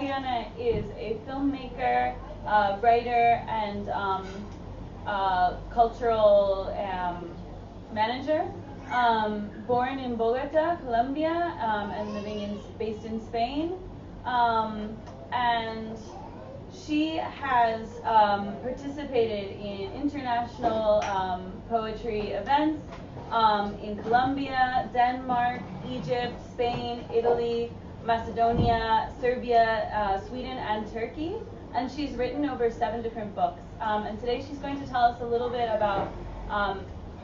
Adriana is a filmmaker, writer, and cultural manager. Born in Bogota, Colombia, and based in Spain. And she has participated in international poetry events in Colombia, Denmark, Egypt, Spain, Italy, Macedonia, Serbia, Sweden, and Turkey. And she's written over 7 different books. And today she's going to tell us a little bit about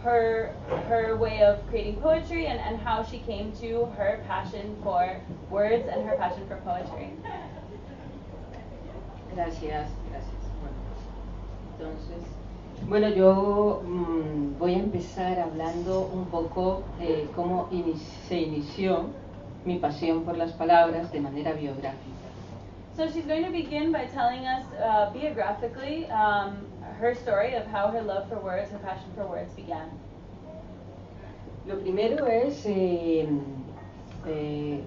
her way of creating poetry and how she came to her passion for words and her passion for poetry. Gracias. Bueno, yo voy a empezar hablando un poco de cómo se inició mi pasión por las palabras de manera biográfica. So she's going to begin by telling us biographically her story of how her love for words, her passion for words began. Lo primero es,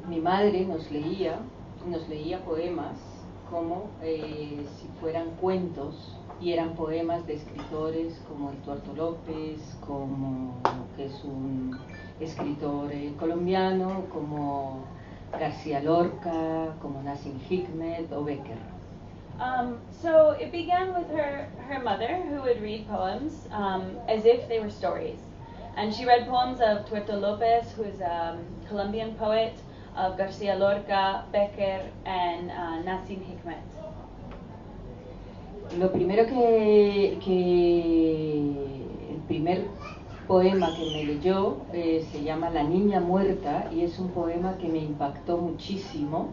mi madre nos leía poemas como si fueran cuentos, y eran poemas de escritores como el Tuerto López, que es un escritor colombiano, como García Lorca, como Nassim Hikmet o Becker. So it began with her mother, who would read poems as if they were stories. And she read poems of Tuerto López, who is a Colombian poet, of García Lorca, Becker, and Nassim Hikmet. Lo primero el primer poema que me leyó se llama La Niña Muerta, y es un poema que me impactó muchísimo.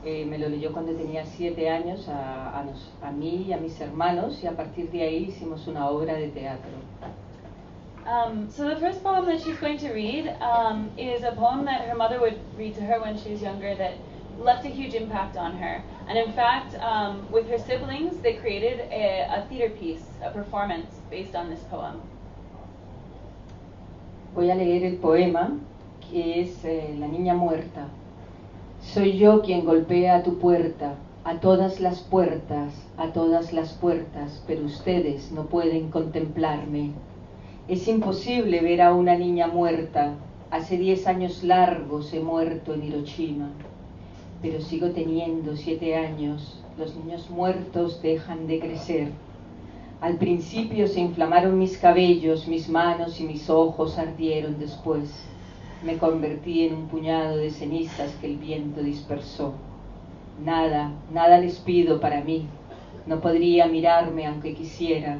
Me lo leyó cuando tenía 7 años a mí y a mis hermanos, y a partir de ahí hicimos una obra de teatro. So the first poem that she's going to read is a poem that her mother would read to her when she was younger that left a huge impact on her. And in fact, with her siblings, they created a theater piece, a performance based on this poem. Voy a leer el poema, que es La Niña Muerta. Soy yo quien golpea a tu puerta, a todas las puertas, pero ustedes no pueden contemplarme. Es imposible ver a una niña muerta. Hace 10 años largos he muerto en Hiroshima, pero sigo teniendo 7 años. Los niños muertos dejan de crecer. Al principio se inflamaron mis cabellos, mis manos y mis ojos ardieron después. Me convertí en un puñado de cenizas que el viento dispersó. Nada les pido para mí. No podría mirarme aunque quisiera.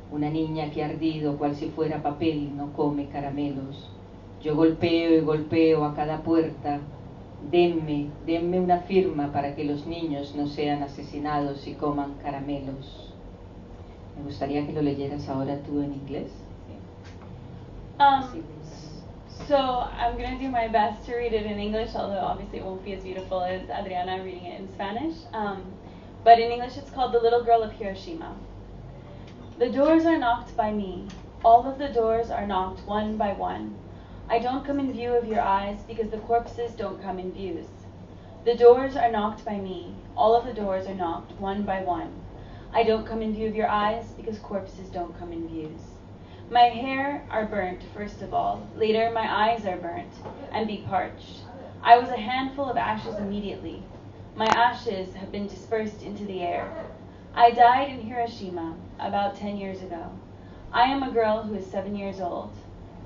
Una niña que ha ardido cual si fuera papel no come caramelos. Yo golpeo y golpeo a cada puerta. Denme una firma para que los niños no sean asesinados y coman caramelos. Me gustaría que lo leyeras ahora tú en inglés. So I'm going to do my best to read it in English, although obviously it won't be as beautiful as Adriana reading it in Spanish. But in English it's called The Little Girl of Hiroshima. The doors are knocked by me. All of the doors are knocked one by one. I don't come in view of your eyes because the corpses don't come in views. The doors are knocked by me. All of the doors are knocked one by one. I don't come in view of your eyes because corpses don't come in views. My hair are burnt, first of all. Later, my eyes are burnt and be parched. I was a handful of ashes immediately. My ashes have been dispersed into the air. I died in Hiroshima about 10 years ago. I am a girl who is 7 years old.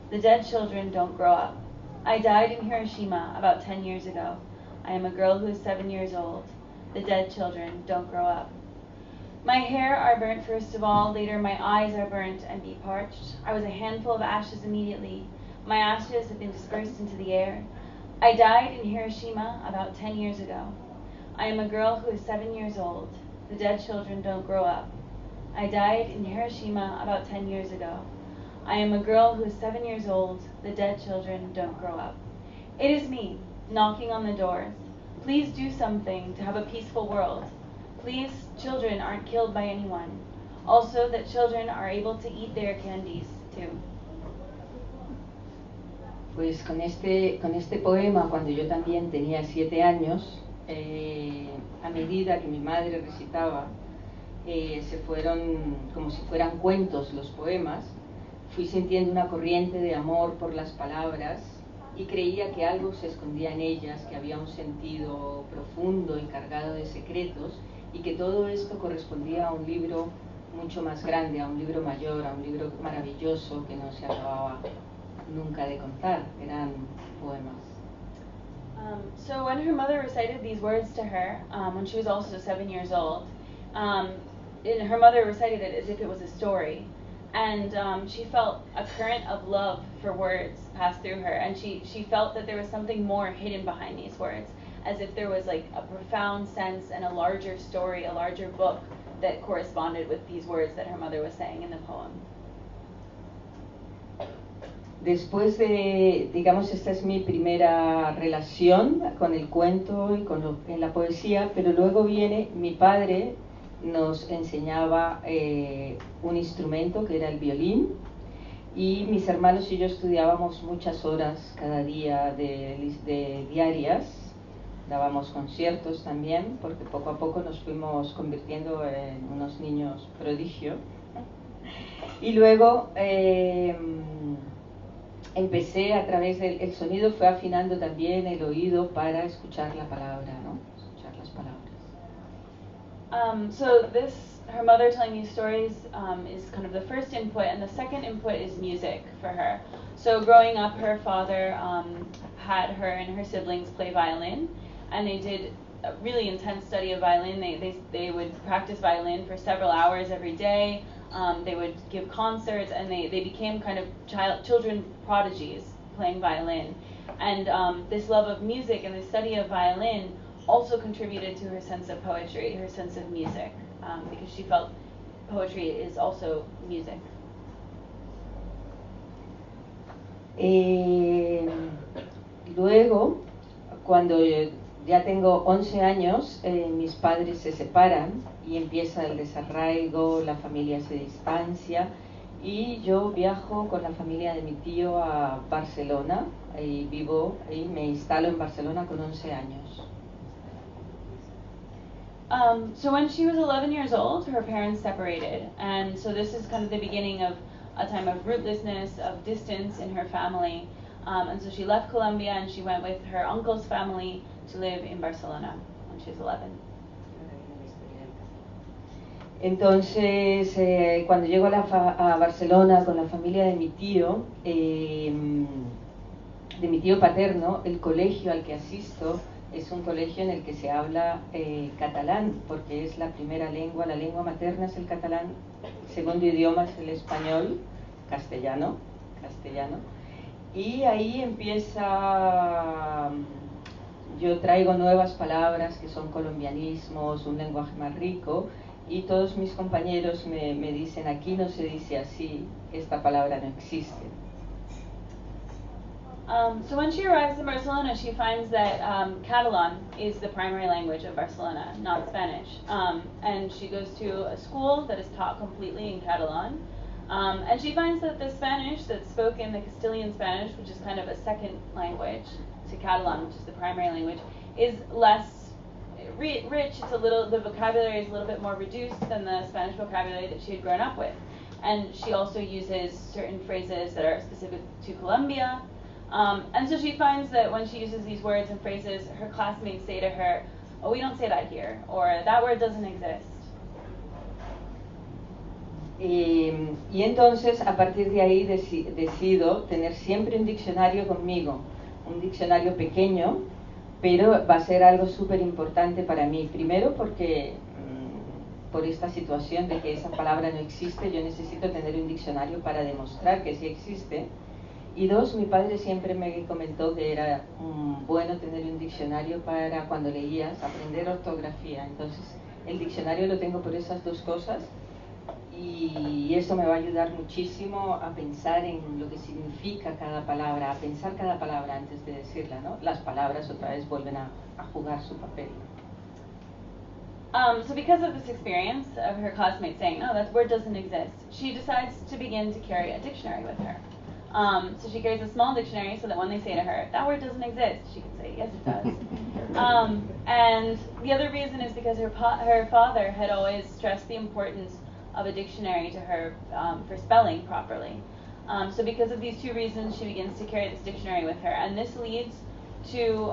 The dead children don't grow up. I died in Hiroshima about 10 years ago. I am a girl who is 7 years old. The dead children don't grow up. My hair are burnt first of all, later my eyes are burnt and be parched. I was a handful of ashes immediately. My ashes have been dispersed into the air. I died in Hiroshima about 10 years ago. I am a girl who is 7 years old. The dead children don't grow up. I died in Hiroshima about 10 years ago. I am a girl who is 7 years old. The dead children don't grow up. It is me, knocking on the doors. Please do something to have a peaceful world. Please, children aren't killed by anyone. Also, that children are able to eat their candies, too. Pues con este poema, cuando yo también tenía 7 años, a medida que mi madre recitaba, se fueron como si fueran cuentos los poemas. Fui sintiendo una corriente de amor por las palabras y creía que algo se escondía en ellas, que había un sentido profundo y cargado de secretos, y que todo esto correspondía a un libro mucho más grande, a un libro mayor, a un libro maravilloso que no se acababa nunca de contar. Eran poemas. So when her mother recited these words to her, when she was also 7 years old, her mother recited it as if it was a story. And she felt a current of love for words pass through her, and she felt that there was something more hidden behind these words, as if there was like a profound sense and a larger story, a larger book that corresponded with these words that her mother was saying in the poem. Después de, digamos, esta es mi primera relación con el cuento y con en la poesía, pero luego viene, mi padre nos enseñaba un instrumento que era el violín, y mis hermanos y yo estudiábamos muchas horas cada día de diarias, dábamos conciertos también, porque poco a poco nos fuimos convirtiendo en unos niños prodigio. Y luego empecé a través del sonido, fue afinando también el oído para escuchar la palabra, ¿no? Escuchar las palabras. So her mother telling these stories is kind of the first input, and the second input is music for her. So growing up, her father had her and her siblings play violin, and they did a really intense study of violin. They would practice violin for several hours every day. They would give concerts, and they became kind of children prodigies playing violin. And this love of music and the study of violin also contributed to her sense of poetry, her sense of music, because she felt poetry is also music. Luego, cuando ya tengo 11 años, mis padres se separan y empieza el desarraigo, la familia se distancia, y yo viajo con la familia de mi tío a Barcelona y vivo y me instalo en Barcelona con 11 años. So when she was 11 years old, her parents separated, and so this is kind of the beginning of a time of rootlessness, of distance in her family, and so she left Colombia and she went with her uncle's family to live in Barcelona when she was 11. Entonces, cuando llego a Barcelona con la familia de mi tío paterno, el colegio al que asisto es un colegio en el que se habla catalán, porque es la primera lengua, la lengua materna es el catalán, el segundo idioma es el español, castellano, y ahí empieza, yo traigo nuevas palabras que son colombianismos, un lenguaje más rico, y todos mis compañeros me dicen, aquí no se dice así, esta palabra no existe. So when she arrives in Barcelona, she finds that Catalan is the primary language of Barcelona, not Spanish. And she goes to a school that is taught completely in Catalan. And she finds that the Spanish that's spoken, the Castilian Spanish, which is kind of a second language to Catalan, which is the primary language, is less rich. It's the vocabulary is a little bit more reduced than the Spanish vocabulary that she had grown up with. And she also uses certain phrases that are specific to Colombia. And so she finds that when she uses these words and phrases, her classmates say to her, oh, we don't say that here, or that word doesn't exist. Y entonces, a partir de ahí, decido tener siempre un diccionario conmigo, un diccionario pequeño, pero va a ser algo súper importante para mí. Primero porque, por esta situación de que esa palabra no existe, yo necesito tener un diccionario para demostrar que sí existe. Y dos, mi padre siempre me comentó que era bueno tener un diccionario para cuando leías, aprender ortografía. Entonces, el diccionario lo tengo por esas dos cosas, y eso me va a ayudar muchísimo a pensar en lo que significa cada palabra, a pensar cada palabra antes de decirla, ¿no? Las palabras otra vez vuelven a jugar su papel. So because of this experience of her classmates saying, no, that word doesn't exist, she decides to begin to carry a dictionary with her. So she carries a small dictionary so that when they say to her, that word doesn't exist, she can say, yes, it does. And the other reason is because her father had always stressed the importance of a dictionary to her for spelling properly. So because of these two reasons, she begins to carry this dictionary with her, and this leads to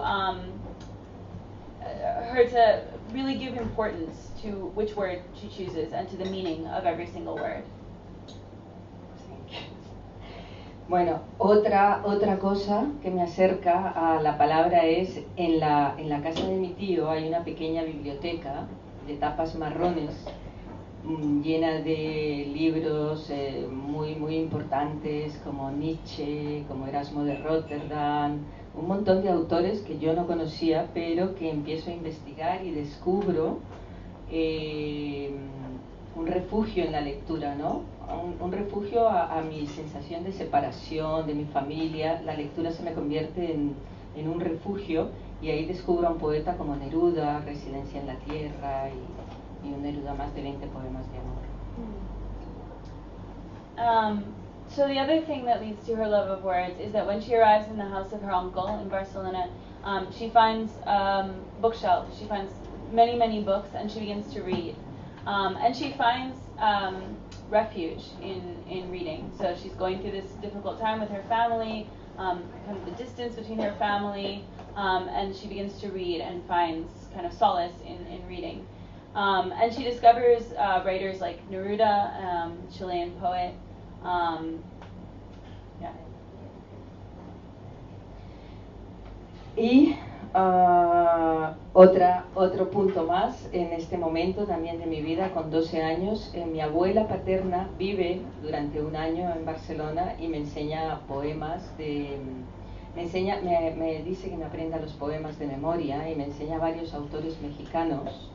her to really give importance to which word she chooses and to the meaning of every single word. Bueno, otra cosa que me acerca a la palabra es en la casa de mi tío hay una pequeña biblioteca de tapas marrones llena de libros muy importantes como Nietzsche, como Erasmo de Rotterdam, un montón de autores que yo no conocía, pero que empiezo a investigar y descubro un refugio en la lectura, ¿no? Un refugio a mi sensación de separación, de mi familia. La lectura se me convierte en un refugio y ahí descubro a un poeta como Neruda, Residencia en la Tierra, y un Neruda más de 20 poemas de amor. So the other thing that leads to her love of words is that when she arrives in the house of her uncle in Barcelona, she finds bookshelves. She finds many books, and she begins to read. And she finds refuge in reading. So she's going through this difficult time with her family, kind of the distance between her family, and she begins to read and finds kind of solace in reading. And she discovers writers like Neruda, Chilean poet. Yeah. Y otro punto más en este momento también de mi vida, con 12 años, mi abuela paterna vive durante un año en Barcelona y me enseña poemas me dice que me aprenda los poemas de memoria y me enseña varios autores mexicanos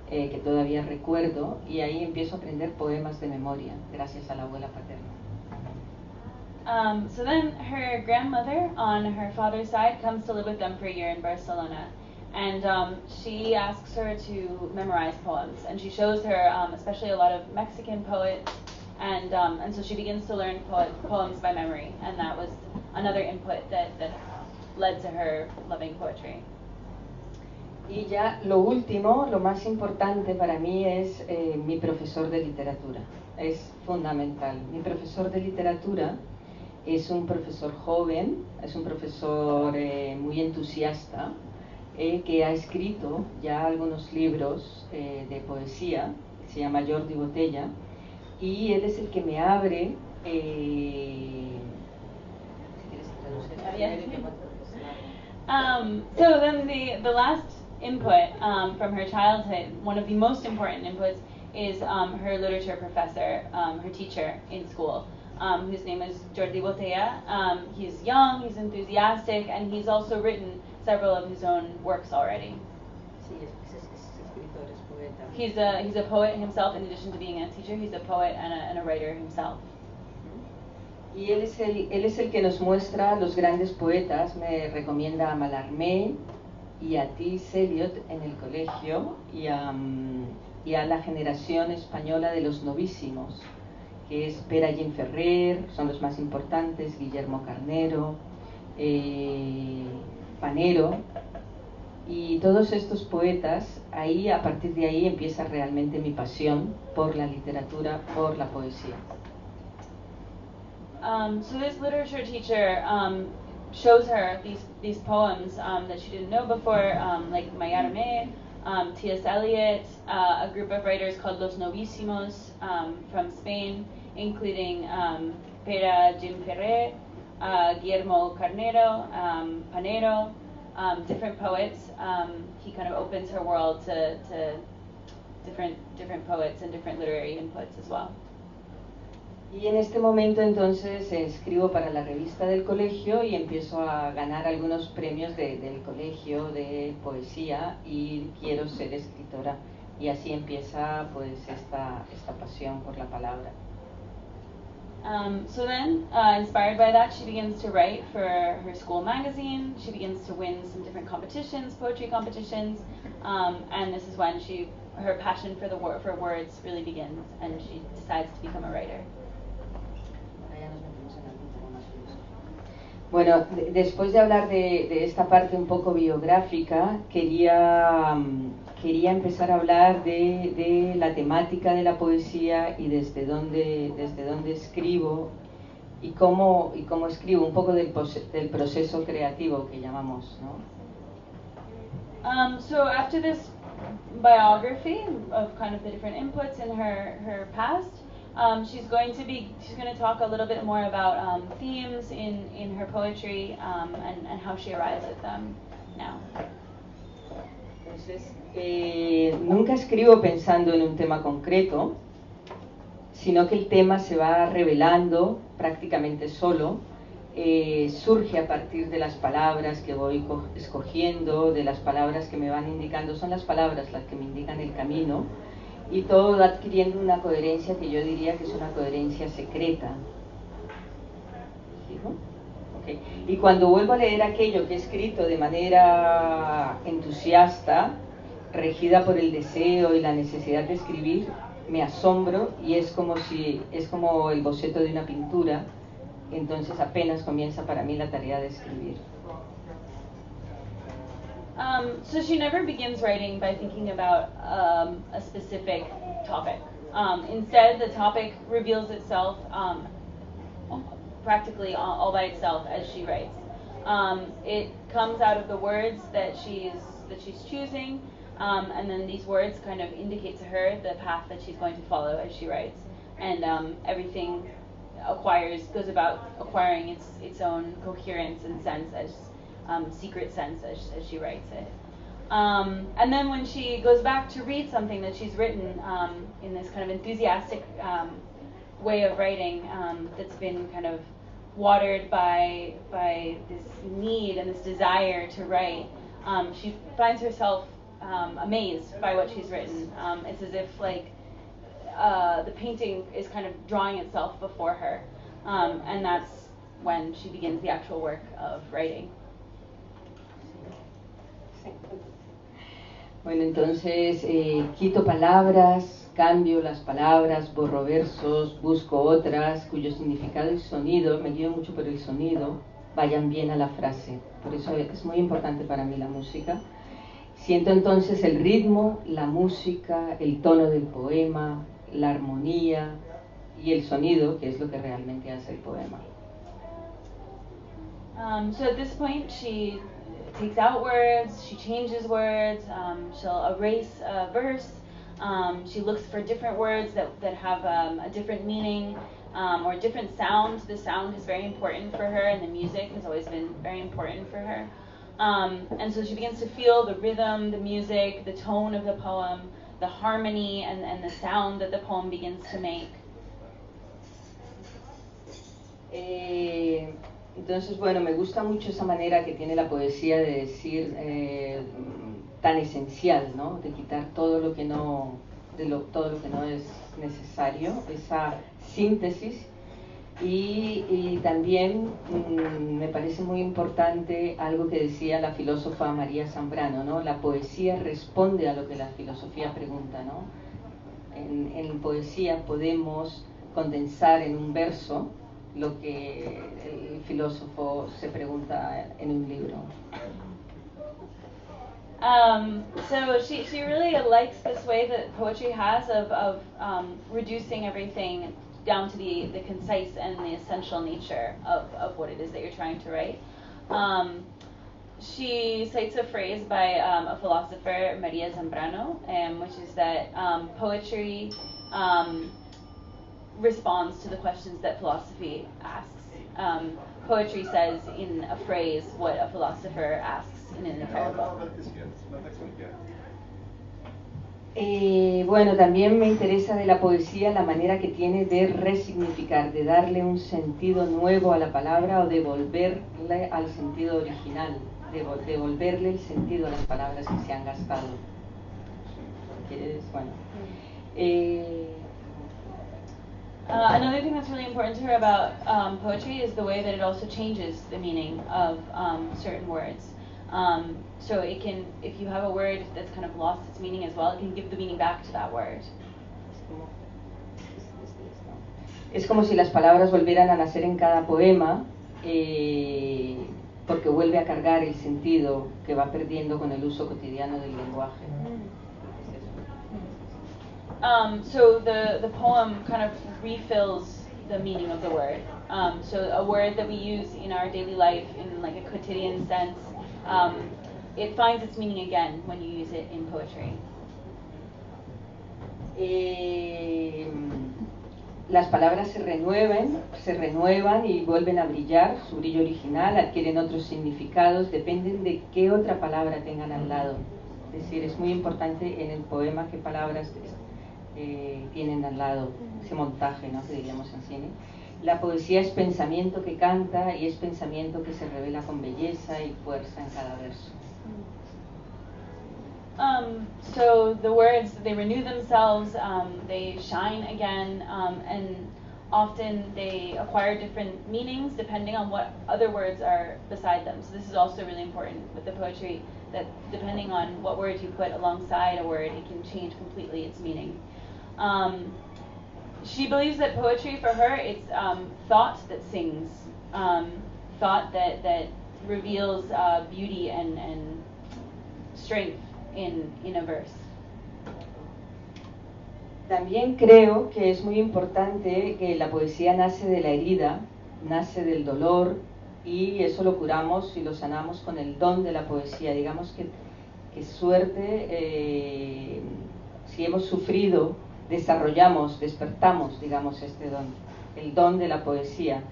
que todavía recuerdo, y ahí empiezo a aprender poemas de memoria gracias a la abuela paterna. So then her grandmother on her father's side comes to live with them for a year in Barcelona, and she asks her to memorize poems, and she shows her especially a lot of Mexican poets, and so she begins to learn poems by memory, and that was another input that led to her loving poetry. Y ya lo último, lo más importante para mí es mi profesor de literatura. Es fundamental. Mi profesor de literatura es un profesor joven, es un profesor muy entusiasta, que ha escrito ya algunos libros de poesía, se llama Jordi Botella, y él es el que me abre... So then the last input from her childhood, one of the most important inputs, is her literature professor, her teacher in school, whose name is Jordi Botella. He's young, he's enthusiastic, and he's also written several of his own works already. He's a poet himself. In addition to being a teacher, he's a poet and a writer himself. Y él es el que nos muestra los grandes poetas. Me recomienda a Mallarmé y a T.S. Eliot en el colegio, y a la generación española de los novísimos, que es Pere Gimferrer, son los más importantes, Guillermo Carnero, Panero, y todos estos poetas. Ahí, a partir de ahí empieza realmente mi pasión por la literatura, por la poesía. So this literature teacher shows her these poems that she didn't know before, like Mallarmé, T.S. Eliot, a group of writers called Los Novísimos from Spain, including Pere Gimferrer, Guillermo Carnero, Panero, different poets. He kind of opens her world to different poets and different literary inputs as well. Y en este momento entonces escribo para la revista del colegio y empiezo a ganar algunos premios del colegio de poesía, y quiero ser escritora, y así empieza pues esta pasión por la palabra. So then, inspired by that, she begins to write for her school magazine. She begins to win some different competitions, poetry competitions, and this is when her passion for words really begins, and she decides to become a writer. Bueno, después de hablar de esta parte un poco biográfica, quería empezar a hablar de la temática de la poesía y desde dónde escribo y cómo escribo, un poco del proceso creativo que llamamos, ¿no? So after this biography of kind of the different inputs in her past, she's going to talk a little bit more about themes in her poetry and how she arrives at them now. Entonces, nunca escribo pensando en un tema concreto, sino que el tema se va revelando prácticamente solo, surge a partir de las palabras que voy escogiendo, de las palabras que me van indicando, son las palabras las que me indican el camino, y todo va adquiriendo una coherencia que yo diría que es una coherencia secreta. ¿Sí, no? Okay. Y cuando vuelvo a leer aquello que he escrito de manera entusiasta, regida por el deseo y la necesidad de escribir, me asombro y es como el boceto de una pintura, entonces apenas comienza para mí la tarea de escribir. So she never begins writing by thinking about a specific topic. Instead, the topic reveals itself practically all by itself as she writes. It comes out of the words that she's choosing, and then these words kind of indicate to her the path that she's going to follow as she writes, and everything goes about acquiring its own coherence and sense as secret sense as she writes it. And then when she goes back to read something that she's written in this kind of enthusiastic way of writing that's been kind of watered by this need and this desire to write, she finds herself amazed by what she's written. It's as if like the painting is kind of drawing itself before her, and that's when she begins the actual work of writing. Bueno, entonces quito palabras, cambio las palabras, borro versos, busco otras cuyo significado y sonido, me guío mucho por el sonido, vayan bien a la frase. Por eso es muy importante para mí la música. Siento entonces el ritmo, la música, el tono del poema, la armonía y el sonido, que es lo que realmente hace el poema. So at this point she takes out words, she changes words, she'll erase a verse, she looks for different words that have a different meaning or a different sound. The sound is very important for her, and the music has always been very important for her. And so she begins to feel the rhythm, the music, the tone of the poem, the harmony, and the sound that the poem begins to make. Entonces, bueno, me gusta mucho esa manera que tiene la poesía de decir tan esencial, ¿no? De quitar todo lo que no es necesario, esa síntesis. Y también me parece muy importante algo que decía la filósofa María Zambrano, ¿no? La poesía responde a lo que la filosofía pregunta, ¿no? En poesía podemos condensar en un verso lo que el filósofo se pregunta en un libro. So she really likes this way that poetry has of reducing everything down to the concise and the essential nature of what it is that you're trying to write. She cites a phrase by a philosopher, Maria Zambrano, which is that poetry responds to the questions that philosophy asks. Poetry says in a phrase what a philosopher asks in an entire book. Bueno, también me interesa de la poesía la manera que tiene de resignificar, de darle un sentido nuevo a la palabra o devolverle al sentido original, devolverle el sentido a las palabras que se han gastado. ¿Quieres? Bueno. Another thing that's really important to her about poetry is the way that it also changes the meaning of certain words. So it can, if you have a word that's kind of lost its meaning as well, it can give the meaning back to that word. Es como si las palabras volvieran a nacer en cada poema porque vuelve a cargar el sentido que va perdiendo con el uso cotidiano del lenguaje. So the poem kind of refills the meaning of the word. So a word that we use in our daily life in like a quotidian sense, it finds its meaning again when you use it in poetry. Las palabras se renuevan y vuelven a brillar, su brillo original, adquieren otros significados, dependen de qué otra palabra tengan al lado. Es decir, es muy importante en el poema qué palabras tienen al lado, ese montaje, ¿no?, que diríamos en cine. La poesía es pensamiento que canta y es pensamiento que se revela con belleza y fuerza en cada verso. So the words, they renew themselves, they shine again, and often they acquire different meanings depending on what other words are beside them. So this is also really important with the poetry, that depending on what words you put alongside a word, it can change completely its meaning. She believes that poetry for her, it's thought that sings, thought that reveals beauty and strength in a verse. También creo que es muy importante que la poesía nace de la herida, nace del dolor, y eso lo curamos y lo sanamos con el don de la poesía. Digamos que suerte, si hemos sufrido, desarrollamos, despertamos, digamos, este don, el don de la poesía.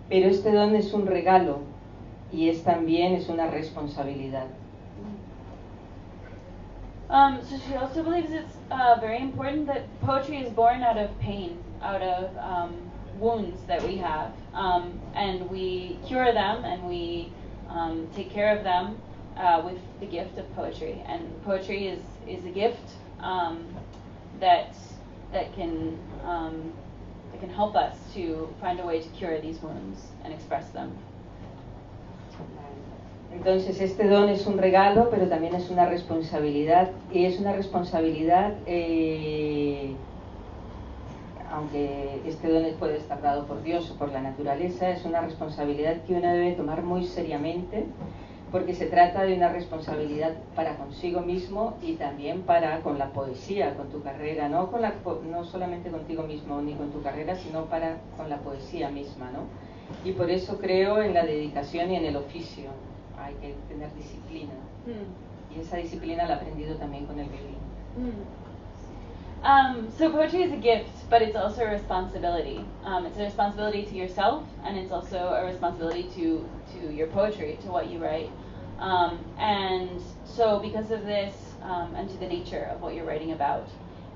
Pero este don es un regalo y también es una responsabilidad. So she also believes it's very important that poetry is born out of pain, out of wounds that we have, and we cure them and we take care of them with the gift of poetry. And poetry is a gift that can help us to find a way to cure these wounds and express them. Entonces este don es un regalo, pero también es una responsabilidad, y es una responsabilidad, aunque este don puede estar dado por Dios o por la naturaleza, es una responsabilidad que uno debe tomar muy seriamente, porque se trata de una responsabilidad para consigo mismo y también para con la poesía, con tu carrera, no solamente contigo mismo ni con tu carrera, sino con la poesía misma, ¿no? Y por eso creo en la dedicación y en el oficio. Hay que tener disciplina. Y esa disciplina la he aprendido también con el violín. So poetry is a gift, but it's also a responsibility. It's a responsibility to yourself, and it's also a responsibility to your poetry, to what you write. And so because of this, and to the nature of what you're writing about,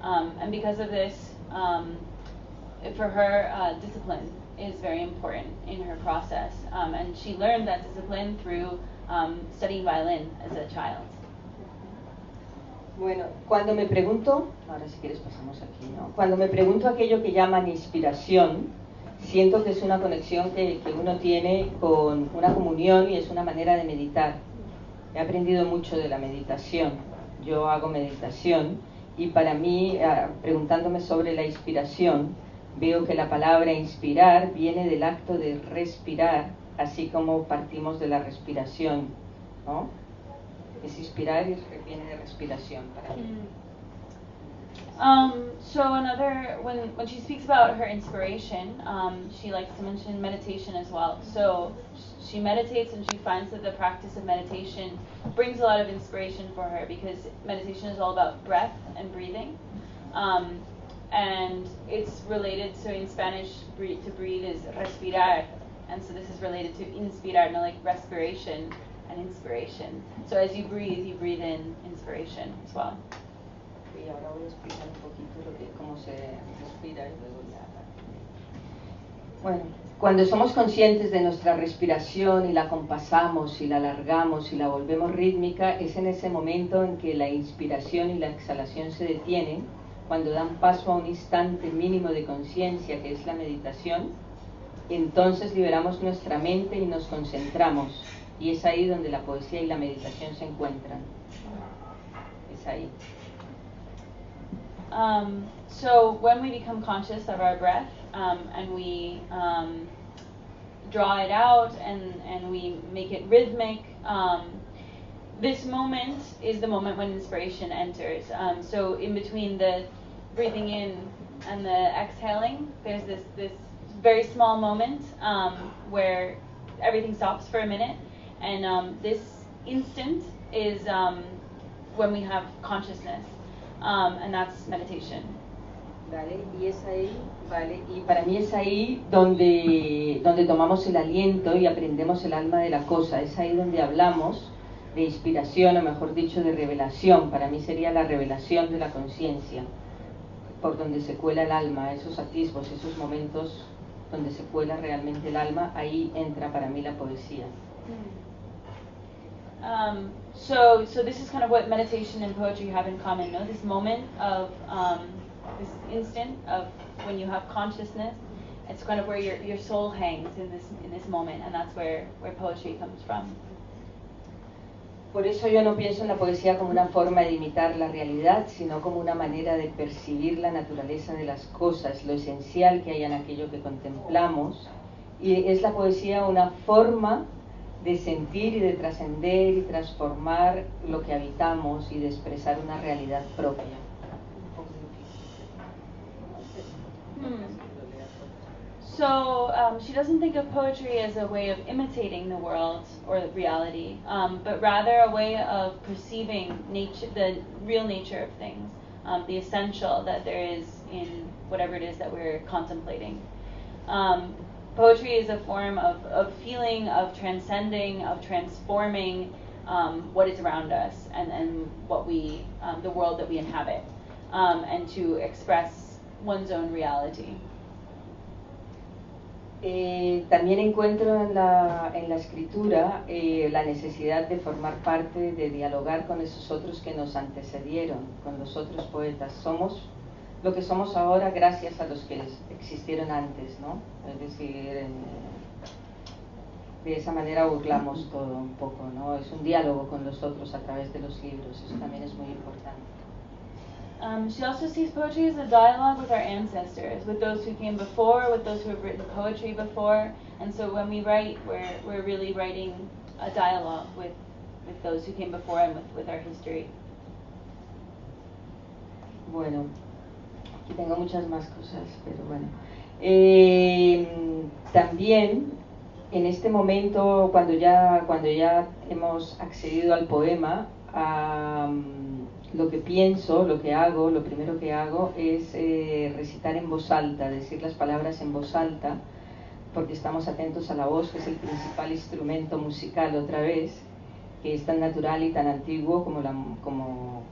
and because of this, for her, discipline is very important in her process. And she learned that discipline through studying violin as a child. Bueno, cuando me pregunto, ahora si quieres pasamos aquí, ¿no? Cuando me pregunto aquello que llaman inspiración, siento que es una conexión que uno tiene con una comunión y es una manera de meditar. He aprendido mucho de la meditación. Yo hago meditación y para mí, preguntándome sobre la inspiración, veo que la palabra inspirar viene del acto de respirar, así como partimos de la respiración, ¿no? Es inspirar y viene de respiración para mí. So when she speaks about her inspiration, she likes to mention meditation as well. So she meditates and she finds that the practice of meditation brings a lot of inspiration for her, because meditation is all about breath and breathing. And it's related, so in Spanish, to breathe is respirar, and so this is related to inspirar, no, like respiration and inspiration. So as you breathe in inspiration as well. Y ahora voy a explicar un poquito cómo se respira y luego ya. Bueno, cuando somos conscientes de nuestra respiración y la compasamos y la alargamos y la volvemos rítmica, es en ese momento en que la inspiración y la exhalación se detienen, cuando dan paso a un instante mínimo de conciencia, que es la meditación. Entonces liberamos nuestra mente y nos concentramos, y es ahí donde la poesía y la meditación se encuentran. Es ahí. So when we become conscious of our breath, and we draw it out and we make it rhythmic. This moment is the moment when inspiration enters. So in between the breathing in and the exhaling, there's this very small moment where everything stops for a minute, and this instant is when we have consciousness, and that's meditation. Vale, y es ahí, vale, y para mí es ahí donde tomamos el aliento y aprendemos el alma de la cosa. Es ahí donde hablamos de inspiración, o mejor dicho, de revelación. Para mí sería la revelación de la conciencia, por donde se cuela el alma, esos atisbos, esos momentos donde se cuela realmente el alma. Ahí entra para mí la poesía. So this is kind of what meditation and poetry have in common, no? This moment of this instant of when you have consciousness. It's kind of where your soul hangs in this moment, and that's where poetry comes from. Por eso yo no pienso en la poesía como una forma de imitar la realidad, sino como una manera de percibir la naturaleza de las cosas, lo esencial que hay en aquello que contemplamos. Y es la poesía una forma de sentir y de trascender y transformar lo que habitamos y de expresar una realidad propia. So she doesn't think of poetry as a way of imitating the world or the reality, but rather a way of perceiving nature, the real nature of things, the essential that there is in whatever it is that we're contemplating. Poetry is a form of feeling, of transcending, of transforming what is around us and what we, the world that we inhabit, and to express one's own reality. También encuentro en la escritura la necesidad de formar parte, de dialogar con esos otros que nos antecedieron, con los otros poetas. Somos lo que somos ahora gracias a los que existieron antes, ¿no? Es decir, de esa manera burlamos todo un poco, ¿no? Es un diálogo con los otros a través de los libros, eso también es muy importante. She also sees poetry as a dialogue with our ancestors, with those who came before, with those who have written poetry before, and so when we write, we're really writing a dialogue with those who came before and with our history. Bueno, aquí tengo muchas más cosas, pero bueno. También en este momento, cuando ya hemos accedido al poema, lo que pienso, lo que hago, lo primero que hago es recitar en voz alta, decir las palabras en voz alta, porque estamos atentos a la voz, que es el principal instrumento musical, otra vez, que es tan natural y tan antiguo como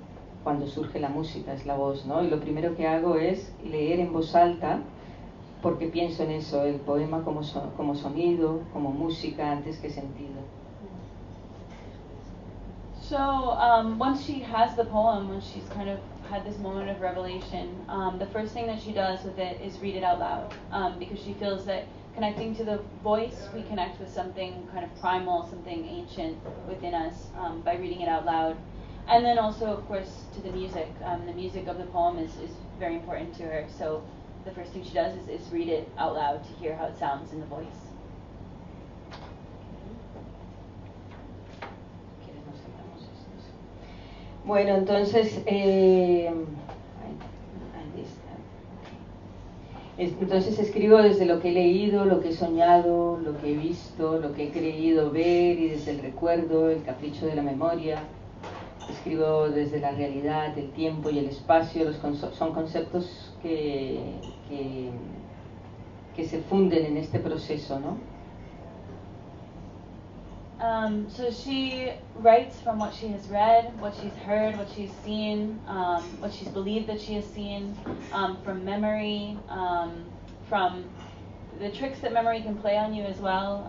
cuando surge la música, es la voz, ¿no? Y lo primero que hago es leer en voz alta, porque pienso en eso, el poema como sonido, como música, antes que sentido. So once she has the poem, when she's kind of had this moment of revelation, the first thing that she does with it is read it out loud, because she feels that connecting to the voice, we connect with something kind of primal, something ancient within us by reading it out loud. And then also, of course, to the music. The music of the poem is very important to her, so the first thing she does is read it out loud to hear how it sounds in the voice. Bueno, entonces, entonces escribo desde lo que he leído, lo que he soñado, lo que he visto, lo que he creído ver, y desde el recuerdo, el capricho de la memoria. Escribo desde la realidad, el tiempo y el espacio. Son conceptos que se funden en este proceso, ¿no? So she writes from what she has read, what she's heard, what she's seen, what she's believed that she has seen, from memory, from the tricks that memory can play on you as well,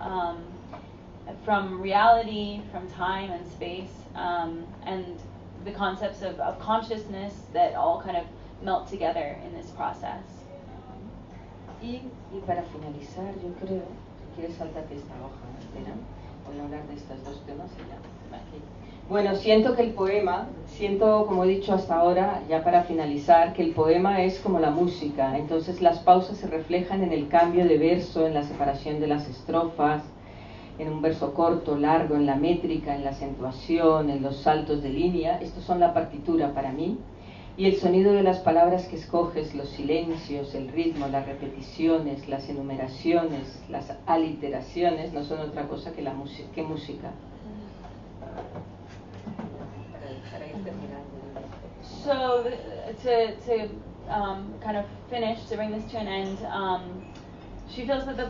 from reality, from time and space, and the concepts of consciousness that all kind of melt together in this process. Y para finalizar, yo creo, si quieres saltate esta hoja, espera. Voy a hablar de estos dos temas y ya. Aquí. Bueno, siento, como he dicho hasta ahora, ya para finalizar, que el poema es como la música, entonces las pausas se reflejan en el cambio de verso, en la separación de las estrofas, en un verso corto, largo, en la métrica, en la acentuación, en los saltos de línea. Estos son la partitura para mí. Y el sonido de las palabras que escoges, los silencios, el ritmo, las repeticiones, las enumeraciones, las aliteraciones, no son otra cosa que música. So to kind of finish, to bring this to an end, she feels that the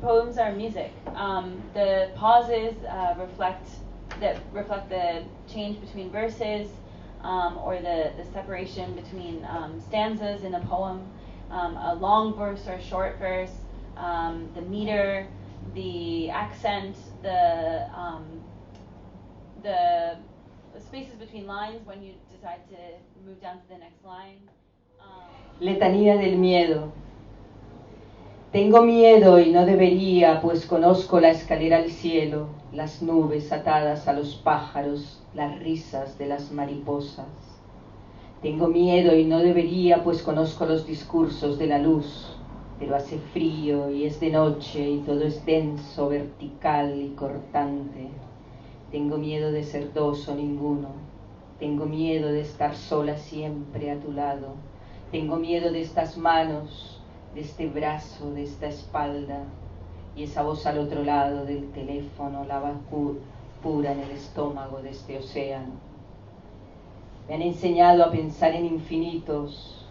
poems are music. The pauses reflect the change between verses, or the separation between stanzas in a poem, a long verse or a short verse, the meter, the accent, the spaces between lines when you decide to move down to the next line. Letanía del miedo. Tengo miedo y no debería, pues conozco la escalera al cielo, las nubes atadas a los pájaros, las risas de las mariposas. Tengo miedo y no debería, pues conozco los discursos de la luz, pero hace frío y es de noche y todo es denso, vertical y cortante. Tengo miedo de ser dos o ninguno. Tengo miedo de estar sola siempre a tu lado. Tengo miedo de estas manos, de este brazo, de esta espalda y esa voz al otro lado del teléfono, la pura en el estómago de este océano. Me han enseñado a pensar en infinitos,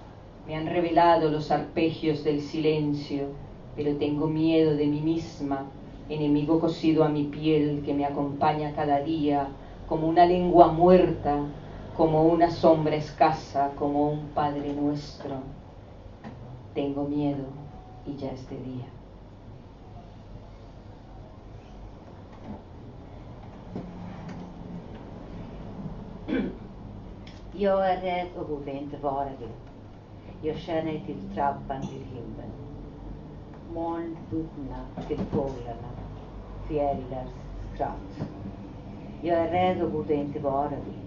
me han revelado los arpegios del silencio, pero tengo miedo de mí misma, enemigo cosido a mi piel que me acompaña cada día, como una lengua muerta, como una sombra escasa, como un Padre Nuestro. Tengo miedo y ya es de día. Jag är rädd och borde inte vara det. Jag känner till trappan till himlen. Molnbundna till fåglarna, fjällars skratt. Jag är rädd och borde inte vara det.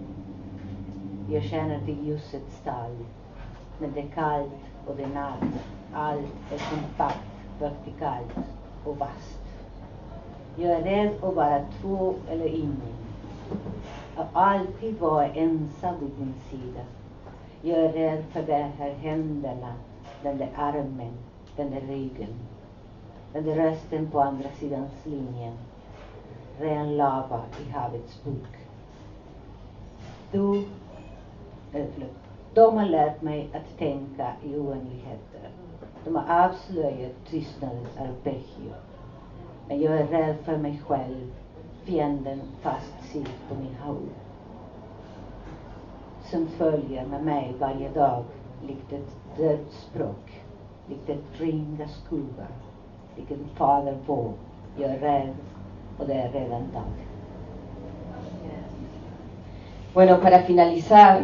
Jag känner till ljusets stall. Men det är kallt och det är natt. Allt är kompakt, vertikalt och vast. Jag är rädd att vara två eller ingen. Att alltid vara ensam vid min sida. Jag är rädd för de här händerna, den där armen, den där ryggen. Den där rösten på andra sidan linjen. Ren lava i havets bok. De har lärt mig att tänka i oändligheter. De har avslöjat tystnadens arpeggio. Men jag är rädd för mig själv. Fienden fastsydd på min hår. Som följer med mig varje dag, likt ett dödsspråk, likt ett ring av skugga, likt en fader vår. Jag är rädd och det är redan dag. Bueno, para finalizar,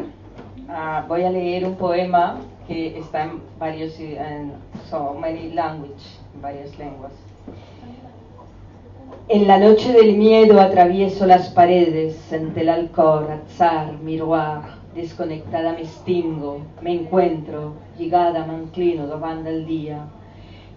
voy a leer un poema que está en so many languages, en varias lenguas. En la noche del miedo atravieso las paredes, entre el alcor, azar, miroir, desconectada me extingo, me encuentro, lligada m'inclino davant del dia.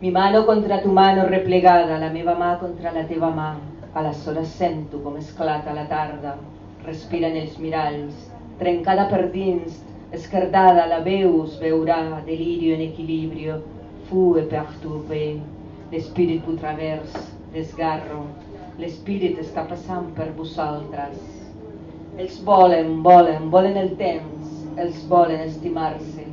Mi mano contra tu mano replegada, la meva mà contra la teva mà, a les hores sento com esclata la tarda, respiren els miralls, trencada per dins, esquerdada la veus, veurà, delirio en equilibrio, fue perturbé, l'espírit putravers, desgarro, l'espírit està passant per vosaltres. Ells volen el temps, ells volen estimar-se.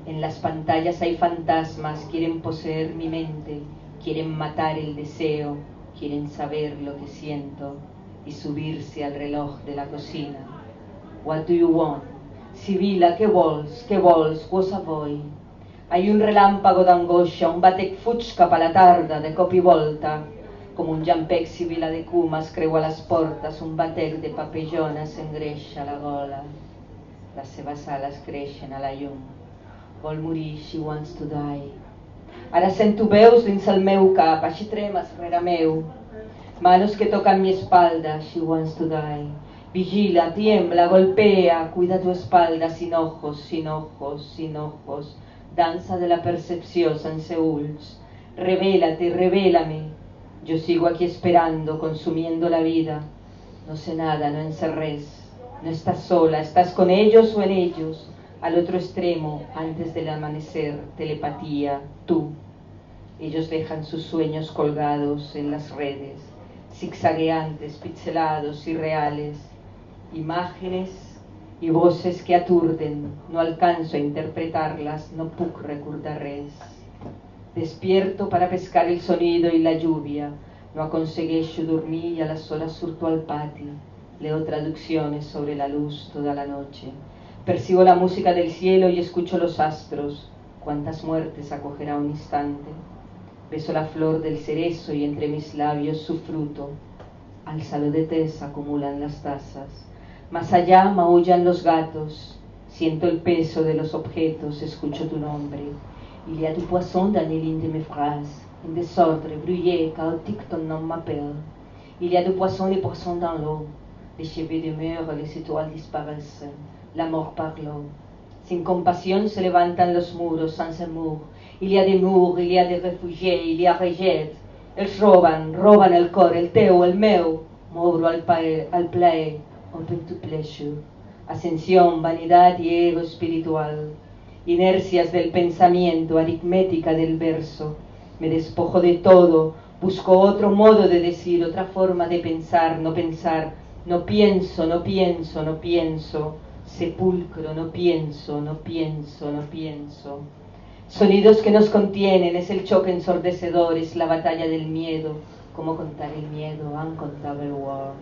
En las pantallas hay fantasmas, quieren poseer mi mente, quieren matar el deseo, quieren saber lo que siento y subirse al reloj de la cocina. What do you want? Sibila, què vols? Què vols? Cosa vuoi? Hay un relámpago d'angoixa, un batec fuig cap a la tarda, de cop i volta. Com un llampec sibila de cuma es creua les portes, un batec de papellona s'engreixa la gola. Les seves ales creixen a la llum. Vol morir, she wants to die. Ara sento veus dins el meu cap, així tremes rere meu. Manos que tocan mi espalda, she wants to die. Vigila, tiembla, golpea, cuida tu espalda sin ojos, sin ojos, sin ojos. Danza de la percepción sense ulls. Revélate, revélame. Yo sigo aquí esperando, consumiendo la vida. No sé nada, no encerres. No estás sola, estás con ellos o en ellos. Al otro extremo, antes del amanecer, telepatía, tú. Ellos dejan sus sueños colgados en las redes, zigzagueantes, pixelados, irreales. Imágenes y voces que aturden, no alcanzo a interpretarlas, no puc recordar res. Despierto para pescar el sonido y la lluvia, no aconsegueixo dormir y a las horas surto al patio, leo traducciones sobre la luz toda la noche, percibo la música del cielo y escucho los astros, cuántas muertes acogerá un instante, beso la flor del cerezo y entre mis labios su fruto, al salón de té se acumulan las tazas. Más allá maullan los gatos, siento el peso de los objetos, escucho tu nombre. Il y a du poisson dans les lignes de mes phrases, un désordre bruyé, chaotique, ton nom m'appelle. Il y a du poisson dans l'eau, les cheveux demeurent, les étoiles disparaissent, la mort parle. Sin compasión se levantan los muros, sans amour. Il y a des murs, il y a des réfugiés, il y a rejet. Ells roban el cor, el teu, el meu. M'obro al plaer. Open to pleasure, ascensión, vanidad y ego espiritual, inercias del pensamiento, aritmética del verso, me despojo de todo, busco otro modo de decir, otra forma de pensar, no pienso, no pienso, no pienso, sepulcro, no pienso, no pienso, no pienso. Sonidos que nos contienen, es el choque ensordecedor, es la batalla del miedo, cómo contar el miedo, uncontable war.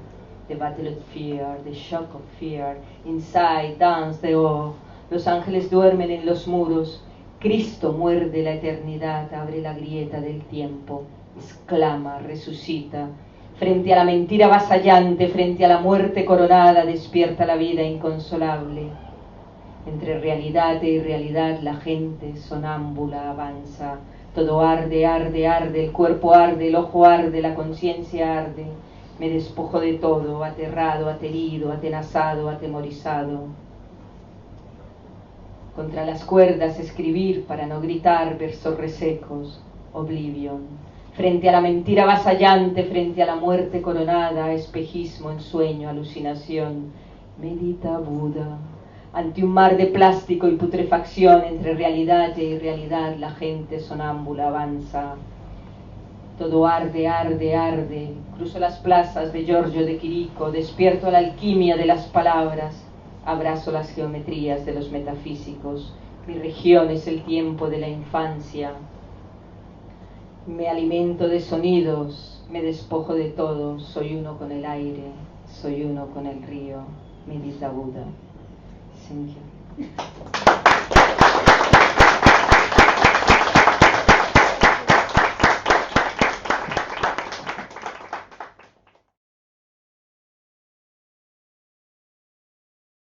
The battle of fear, the shock of fear, inside, dance, dehors. Los ángeles duermen en los muros. Cristo muerde la eternidad, abre la grieta del tiempo, exclama, resucita. Frente a la mentira avasallante, frente a la muerte coronada, despierta la vida inconsolable. Entre realidad e irrealidad la gente sonámbula avanza. Todo arde, arde, arde, el cuerpo arde, el ojo arde, la conciencia arde. Me despojo de todo, aterrado, aterido, atenazado, atemorizado. Contra las cuerdas escribir para no gritar versos resecos, oblivion. Frente a la mentira avasallante, frente a la muerte coronada, espejismo, ensueño, alucinación. Medita Buda. Ante un mar de plástico y putrefacción, entre realidad e irrealidad, la gente sonámbula avanza. Todo arde, arde, arde. Cruzo las plazas de Giorgio de Chirico, despierto a la alquimia de las palabras, abrazo las geometrías de los metafísicos. Mi región es el tiempo de la infancia. Me alimento de sonidos, me despojo de todo, soy uno con el aire, soy uno con el río. Medita Buda. Thank you.